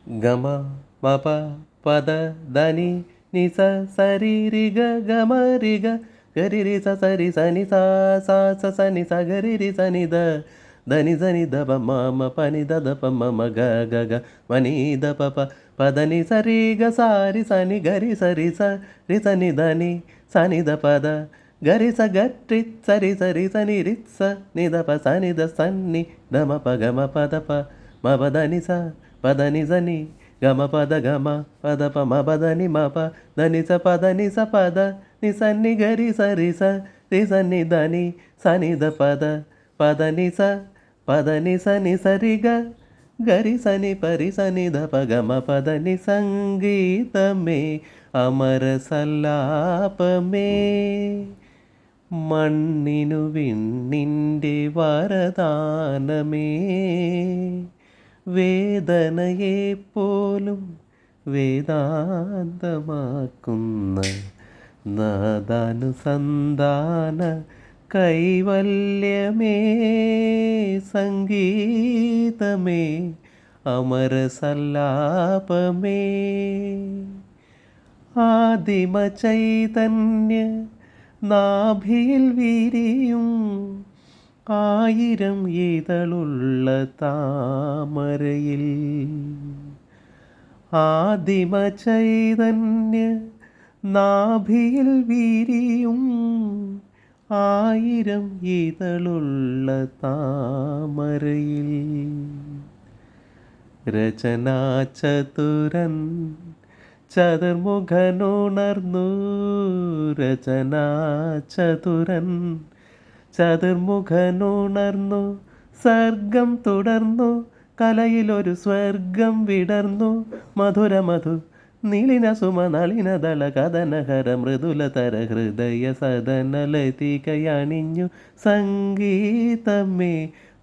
గమ మప పద దని ని స సరి రి గ గమ రి గ గరి రి స సరి సని సా సా స సని స గరి రి సని ద దని సని ద ప మ మ పని ద ద ప మ మ గ గ గ మని ద ప ప పదని సరి గ సారి సని గరి సరి స రి సని దని సని ద పద గరి స గట్టి సరి సరి సని రి స ని ద ప సని ద సన్ని ద మ ప గ మ పద ప మ పదని స పదని సని గమ పద గమ పద ప మ పదని మ ప దని స పదని స పద ని సన్ని గరి సరి స రి సన్ని దని సని ద పద పదని స పదని సని సరి గ గరి సని పరి సని ద ప గమ పదని സംഗീതമേ അമര സല്ലാപമേ മണ്ണിനു വിണ്ണിൻ്റെ വരദാനമേ വേദനയെപ്പോലും വേദാന്തമാക്കുന്ന നാദാനുസന്ധാന കൈവല്യമേ സംഗീതമേ അമര സല്ലാപമേ ആദിമ ചൈതന്യ നാഭിയിൽ വിരിയും ആയിരം ഇതളുള്ള താമരയിൽ ആദിമ ചൈതന്യ നാഭിയിൽ വിരിയും ആയിരം ഇതളുള്ള താമരയിൽ രചനാചതുരൻ ചതുർമുഖനുണർന്നു രചനാചതുരൻ ചതുർമുഖനുണർന്നു സർഗം തുടർന്നു കലയിലൊരു സ്വർഗം വിടർന്നു മധുര മധു നീളിന സുമ നളിന ദള കഥനഹര മൃദുലതര ഹൃദയ സദന ലതികയണിഞ്ഞു സംഗീതമേ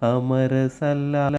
അമര സല്ലാ